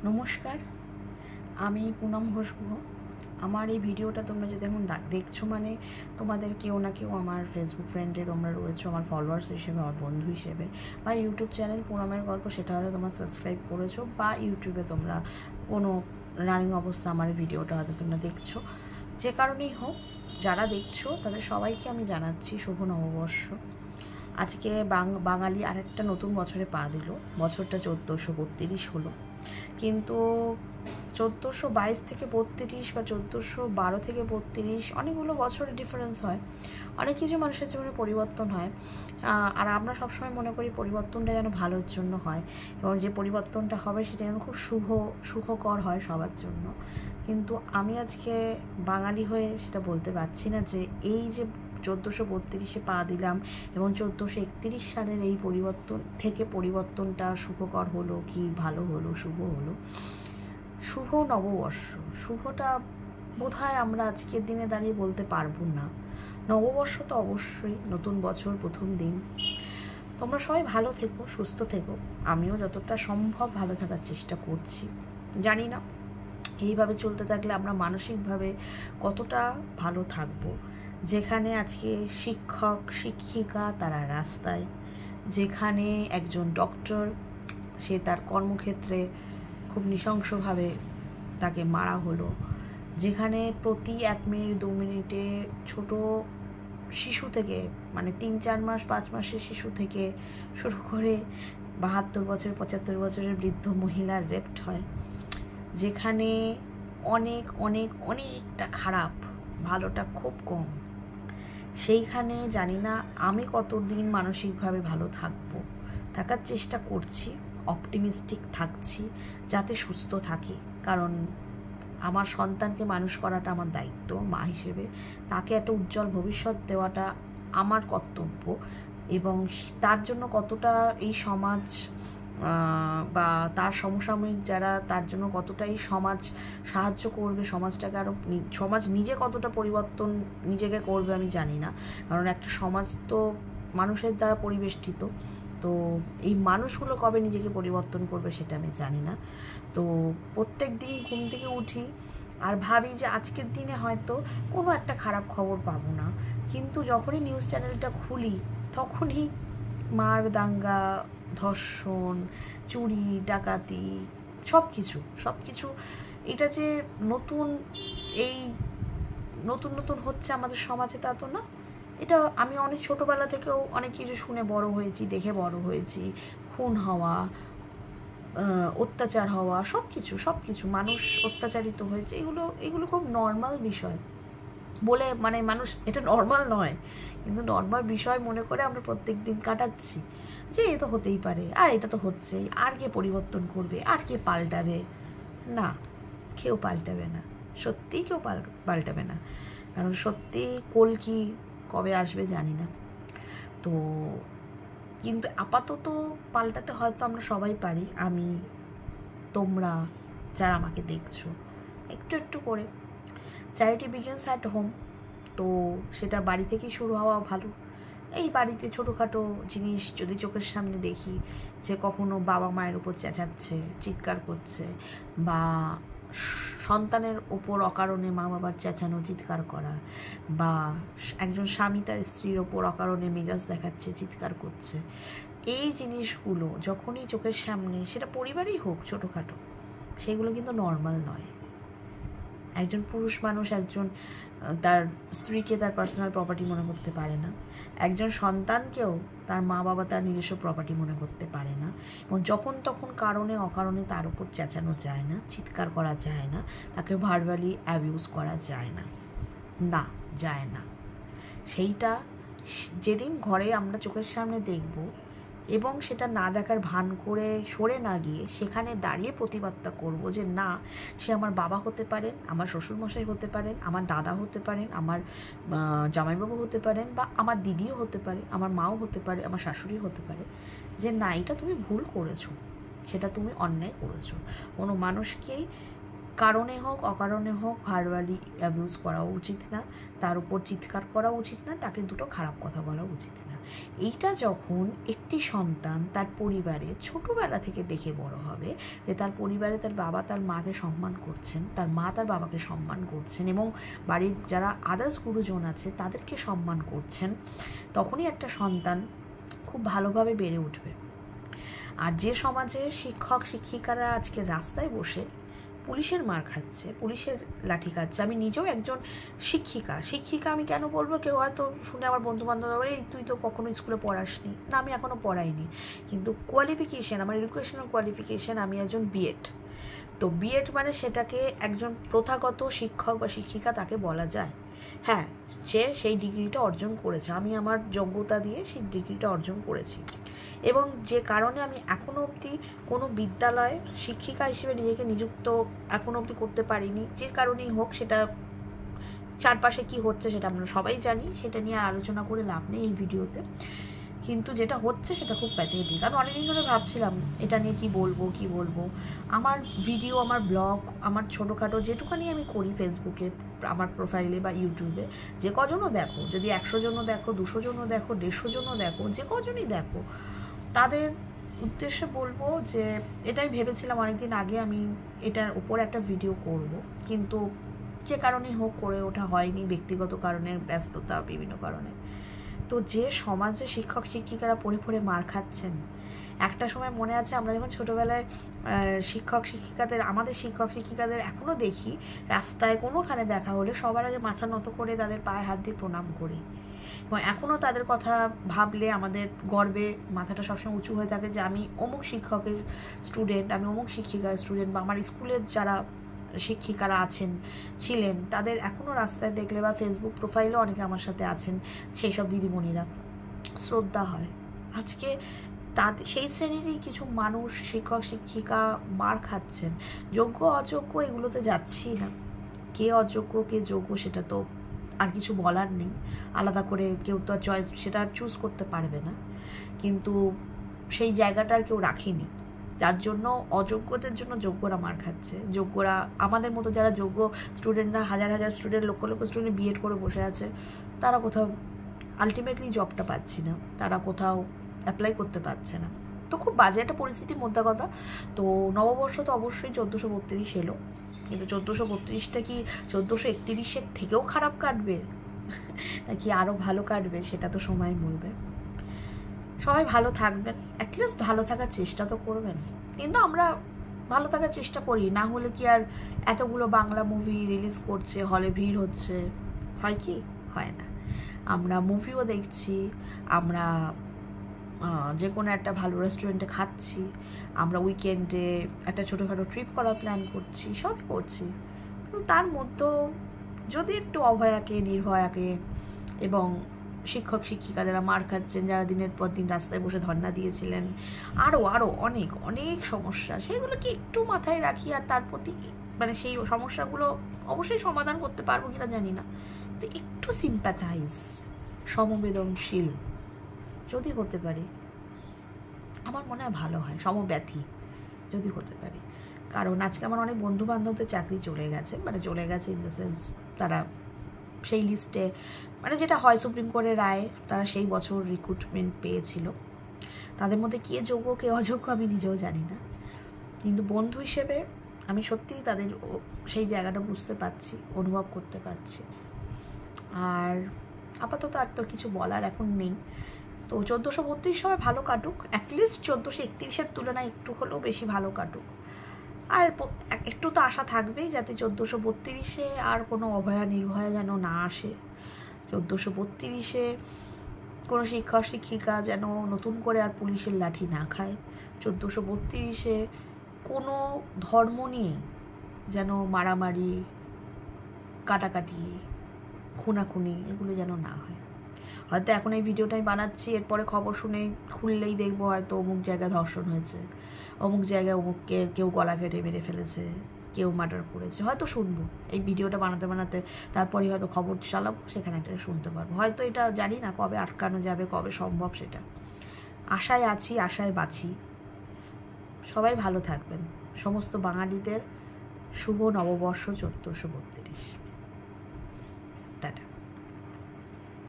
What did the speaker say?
নমস্কার, আমি পুনম ঘোষ। আমার এই ভিডিওটা তোমরা যদি এখন দেখছো মানে তোমাদের কেউ না কেউ আমার ফেসবুক ফ্রেন্ডে তোমরা রয়েছো, আমার ফলোয়ার্স হিসেবে, আমার বন্ধু হিসেবে, বা ইউটিউব চ্যানেল পুনমের গল্প সেটা হয়তো তোমরা সাবস্ক্রাইব করেছো, বা ইউটিউবে তোমরা কোনো রানিং অবস্থা আমার ভিডিওটা হয়তো তোমরা দেখছো। যে কারণেই হোক, যারা দেখছো তাদের সবাইকে আমি জানাচ্ছি শুভ নববর্ষ। আজকে বাঙালি আরেকটা নতুন বছরে পা দিল। বছরটা 1432 হলো, কিন্তু 1422 থেকে 32 বা 1412 থেকে 32 অনেকগুলো বছরের ডিফারেন্স হয়। অনেক কিছু মানুষের জীবনে পরিবর্তন হয়, আর আমরা সবসময় মনে করি পরিবর্তনটা যেন ভালোর জন্য হয়, এবং যে পরিবর্তনটা হবে সেটা যেন খুব সুখকর হয় সবার জন্য। কিন্তু আমি আজকে বাঙালি হয়ে সেটা বলতে পারছি না যে এই যে 1432-এ পা দিলাম এবং 1431 সালের এই পরিবর্তনটা সুখকর হলো কি ভালো হলো, শুভ হলো। শুভ নববর্ষ, শুভটা বোধহয় আমরা আজকের দিনে দাঁড়িয়ে বলতে পারবো না। নববর্ষ তো অবশ্যই, নতুন বছর, প্রথম দিন। তোমরা সবাই ভালো থেকো, সুস্থ থেকো। আমিও যতটা সম্ভব ভালো থাকার চেষ্টা করছি। জানি না এইভাবে চলতে থাকলে আমরা মানসিকভাবে কতটা ভালো থাকবো। যেখানে আজকে শিক্ষক শিক্ষিকা তারা রাস্তায়, যেখানে একজন ডক্টর সে তার কর্মক্ষেত্রে খুব নৃশংসভাবে তাকে মারা হলো, যেখানে প্রতি 1 মিনিট 2 মিনিটে ছোট শিশু থেকে, মানে 3-4 মাস 5 মাসের শিশু থেকে শুরু করে 72 বছর 75 বছরের বৃদ্ধ মহিলার রেপ্ট হয়, যেখানে অনেক অনেক অনেকটা খারাপ, ভালোটা খুব কম। সেইখানে জানি না আমি কতদিন মানসিকভাবে ভালো থাকার চেষ্টা করছি, অপটিমিস্টিক থাকছি যাতে সুস্থ থাকি। কারণ আমার সন্তানকে মানুষ করাটা আমার দায়িত্ব মা হিসেবে, তাকে একটা উজ্জ্বল ভবিষ্যৎ দেওয়াটা আমার কর্তব্য, এবং তার জন্য কতটা এই সমাজ বা তার সমসাময়িক যারা, তার জন্য কতটা এই সমাজ সাহায্য করবে, সমাজটাকে আরও, সমাজ নিজে কতটা পরিবর্তন নিজেকে করবে আমি জানি না। কারণ একটা সমাজ তো মানুষের দ্বারা পরিবেষ্টিত, তো এই মানুষগুলো কবে নিজেকে পরিবর্তন করবে সেটা আমি জানি না। তো প্রত্যেক দিন ঘুম থেকে উঠি আর ভাবি যে আজকের দিনে হয়তো কোনো একটা খারাপ খবর পাবো না, কিন্তু যখনই নিউজ চ্যানেলটা খুলি তখনই মার দাঙ্গা, ধর্ষণ, চুরি, ডাকাতি, সব কিছু এটা যে নতুন হচ্ছে আমাদের সমাজে তা তো না। এটা আমি অনেক ছোটোবেলা থেকেও অনেক কিছু শুনে বড় হয়েছি, দেখে বড় হয়েছি। খুন হওয়া, অত্যাচার হওয়া, সব কিছু মানুষ অত্যাচারিত হয়েছে, এগুলো খুব নর্মাল বিষয় বলে, মানে মানুষ এটা নর্মাল নয়, কিন্তু নর্মাল বিষয় মনে করে আমরা প্রত্যেক দিন কাটাচ্ছি যে এ তো হতেই পারে, আর এটা তো হচ্ছেই, আর কে পরিবর্তন করবে, আর কে পাল্টাবে? না, কেউ পাল্টাবে না, সত্যিই কেউ পাল্টাবে না। কারণ সত্যি কলকি কবে আসবে জানি না। তো কিন্তু আপাতত পাল্টাতে হয়তো আমরা সবাই পারি, আমি, তোমরা যারা আমাকে দেখছো, একটু একটু করে। চ্যারিটি বিগিনস অ্যাট হোম, তো সেটা বাড়ি থেকেই শুরু হওয়া ভালো। এই বাড়িতে ছোটোখাটো জিনিস যদি চোখের সামনে দেখি, যে কখনো বাবা মায়ের উপর চেঁচাচ্ছে, চিৎকার করছে, বা সন্তানের ওপর অকারণে মা বাবার চেঁচানো, চিৎকার করা, বা একজন স্বামী তার স্ত্রীর ওপর অকারণে মেজাজ দেখাচ্ছে, চিৎকার করছে, এই জিনিসগুলো যখনই চোখের সামনে, সেটা পরিবারেই হোক ছোটোখাটো, সেগুলো কিন্তু নর্মাল নয়। একজন পুরুষ মানুষ একজন তার স্ত্রীকে তার পার্সোনাল প্রপার্টি মনে করতে পারে না, একজন সন্তানকেও তার মা বাবা তার নিজস্ব প্রপার্টি মনে করতে পারে না, এবং যখন তখন কারণে অকারণে তার উপর চেঁচানো যায় না, চিৎকার করা যায় না, তাকে ভার্বালি অ্যাবিউজ করা যায় না, যায় না। সেইটা যেদিন ঘরে আমরা চোখের সামনে দেখব, এবং সেটা না দেখার ভান করে সরে না গিয়ে সেখানে দাঁড়িয়ে প্রতিবাদটা করব যে না, সে আমার বাবা হতে পারেন, আমার শ্বশুরমশাই হতে পারেন, আমার দাদা হতে পারেন, আমার জামাইবাবু হতে পারেন, বা আমার দিদিও হতে পারে, আমার মাও হতে পারে, আমার শাশুড়িও হতে পারে, যে না, এটা তুমি ভুল করেছো, সেটা তুমি অন্যায় করেছো। কোনো মানুষকেই কারণে হোক অকারণে হোক ভার্বালি অ্যাবিউজ করা উচিত না, তার উপর চিৎকার করা উচিত না, তাকে দুটো খারাপ কথা বলা উচিত না। এইটা যখন একটি সন্তান তার পরিবারে ছোটোবেলা থেকে দেখে বড় হবে যে তার পরিবারে তার বাবা তার মাকে সম্মান করছেন, তার মা তার বাবাকে সম্মান করছেন এবং বাড়ির যারা আদার্স গুরুজন আছে তাদেরকে সম্মান করছেন, তখনই একটা সন্তান খুব ভালোভাবে বেড়ে উঠবে। আর যে সমাজে শিক্ষক শিক্ষিকারা আজকে রাস্তায় বসে পুলিশের মার খাচ্ছে, পুলিশের লাঠি খাচ্ছে, আমি নিজেও একজন শিক্ষিকা আমি কেন বলবো, কেউ হয়তো শুনে আমার বন্ধু বান্ধব বলে এই তুই তো কখনো স্কুলে পড়াসনি, না আমি এখনও পড়াইনি, কিন্তু কোয়ালিফিকেশান, আমার এডুকেশনাল কোয়ালিফিকেশান, আমি একজন বিএড। তো বিএড মানে সেটাকে একজন প্রথাগত শিক্ষক বা শিক্ষিকা তাকে বলা যায়। হ্যাঁ, সে সেই ডিগ্রিটা অর্জন করেছে, আমি আমার যোগ্যতা দিয়ে সেই ডিগ্রিটা অর্জন করেছি এবং যে কারণে আমি এখনও অবধি কোনো বিদ্যালয়ে শিক্ষিকা হিসেবে নিজেকে নিযুক্ত এখনও অবধি করতে পারিনি, যে কারণেই হোক, সেটা চারপাশে কি হচ্ছে সেটা আমরা সবাই জানি, সেটা নিয়ে আলোচনা করে লাভ নেই এই ভিডিওতে। কিন্তু যেটা হচ্ছে সেটা খুব প্যাথেটিক। আমি অনেকদিন ধরে ভাবছিলাম এটা নিয়ে কি বলবো। আমার ভিডিও, আমার ব্লগ, আমার ছোটোখাটো যেটুখানি আমি করি ফেসবুকে, আমার প্রোফাইলে বা ইউটিউবে, যে কজনও দেখো, যদি 100 জনও দেখো, 200 জনও দেখো, 150 জনও দেখো, যে কজনই দেখো, তাদের উদ্দেশ্যে বলবো যে এটা আমি ভেবেছিলাম অনেকদিন আগে আমি এটার উপর একটা ভিডিও করব, কিন্তু যে কারণেই হোক করে ওঠা হয়নি, ব্যক্তিগত কারণে, ব্যস্ততা, বিভিন্ন কারণে। তো যে সমাজে শিক্ষক শিক্ষিকারা পড়ে মার খাচ্ছেন, একটা সময় মনে আছে আমরা যখন ছোটোবেলায় আমাদের শিক্ষক শিক্ষিকাদের এখনও দেখি রাস্তায় কোনোখানে দেখা হলে সবার আগে মাথা নত করে তাদের পায়ে হাত দিয়ে প্রণাম করি, এবং এখনও তাদের কথা ভাবলে আমাদের গর্বে মাথাটা সবসময় উঁচু হয়ে থাকে যে আমি অমুক শিক্ষকের স্টুডেন্ট, আমি অমুক শিক্ষিকার স্টুডেন্ট, বা আমার স্কুলের যারা শিক্ষিকারা ছিলেন তাদের এখনও রাস্তায় দেখলে বা ফেসবুক প্রোফাইলেও অনেকে আমার সাথে আছেন সেই সব দিদিমণিরা, শ্রদ্ধা হয়। আজকে সেই শ্রেণীরই কিছু মানুষ, শিক্ষক শিক্ষিকা মার খাচ্ছেন। যোগ্য অযোগ্য এগুলোতে যাচ্ছি না, কে অযোগ্য কে যোগ্য সেটা তো আর কিছু বলার নেই, আলাদা করে কেউ তো চয়েস সেটা চুজ করতে পারবে না, কিন্তু সেই জায়গাটা আর কেউ রাখিনি, যার জন্য অযোগ্যদের জন্য যোগ্যরা মার খাচ্ছে। যোগ্যরা, আমাদের মতো যারা যোগ্য স্টুডেন্টরা, হাজার স্টুডেন্ট, লক্ষ স্টুডেন্ট বিএড করে বসে আছে, তারা কোথাও আলটিমেটলি জবটা পাচ্ছি না, তারা কোথাও অ্যাপ্লাই করতে পারছে না। তো খুব বাজে একটা পরিস্থিতির মধ্যে কথা। তো নববর্ষ তো অবশ্যই 1432 এলো, কিন্তু 1432টা কি 1431-এর থেকেও খারাপ কাটবে নাকি আরও ভালো কাটবে সেটা তো সময় বলবে। সবাই ভালো থাকবেন, অ্যাটলিস্ট ভালো থাকার চেষ্টা তো করবেন, কিন্তু আমরা ভালো থাকার চেষ্টা করি না, হলে কি আর এতগুলো বাংলা মুভি রিলিজ করছে, হলে ভিড় হচ্ছে, হয় কি হয় না। আমরা মুভিও দেখছি, আমরা যে কোনো একটা ভালো রেস্টুরেন্টে খাচ্ছি, আমরা উইকেন্ডে একটা ছোটোখাটো ট্রিপ করার প্ল্যান করছি, সব করছি, কিন্তু তার মধ্যেও যদি একটু অভয়াকে, নির্ভয়াকে এবং শিক্ষক শিক্ষিকা যারা মার খাচ্ছেন, যারা দিনের পর দিন রাস্তায় বসে ধর্ণা দিয়েছিলেন, আরও অনেক সমস্যা, সেগুলোকে একটু মাথায় রাখি, আর তার প্রতি মানে সেই সমস্যাগুলো অবশ্যই সমাধান করতে পারবো কিনা জানি না, তো একটু সিম্প্যাথাইজ, সমবেদনশীল যদি হতে পারি, আমার মনে হয় ভালো হয়, সমব্যথী যদি হতে পারি। কারণ আজকে আমার অনেক বন্ধু বান্ধবদের চাকরি চলে গেছে ইন দ্য সেন্স তারা সেই লিস্টে, মানে যেটা হয় সুপ্রিম কোর্টের রায়, তারা সেই বছর রিক্রুটমেন্ট পেয়েছিল, তাদের মধ্যে কে যোগ্য কে অযোগ্য আমি নিজেও জানি না, কিন্তু বন্ধু হিসেবে আমি সত্যিই তাদের সেই জায়গাটা বুঝতে পারছি, অনুভব করতে পারছি। আর আপাতত আর তো কিছু বলার এখন নেই। তো 1432 সবাই ভালো কাটুক, অ্যাটলিস্ট 1431-এর তুলনায় একটু হলেও বেশি ভালো কাটুক, আর একটু তো আশা থাকবেই যাতে 1432-এ আর কোনো অভয়া নির্ভয়া যেন না আসে, 1432-এ কোনো শিক্ষক শিক্ষিকা যেন নতুন করে আর পুলিশের লাঠি না খায়, 1432-এ কোনো ধর্ম নিয়ে যেন মারামারি, কাটাকাটি, খুনাখুনি এগুলো যেন না হয়। হয়তো এখন এই ভিডিওটাই বানাচ্ছি, এরপরে খবর শুনে খুললেই দেখবো হয়তো অমুক জায়গায় ধর্ষণ হয়েছে, অমুক জায়গায় অমুককে কেউ গলা কেটে মেরে ফেলেছে, কেউ মার্ডার করেছে, হয়তো শুনবো এই ভিডিওটা বানাতে তারপরে হয়তো খবর চালাবো, সেখানে একটা শুনতে পারবো, হয়তো এটা জানি না কবে আটকানো যাবে, কবে সম্ভব, সেটা আশায় আছি, আশায় বাঁচি। সবাই ভালো থাকবেন, সমস্ত বাঙালিদের শুভ নববর্ষ 1432। টাটা।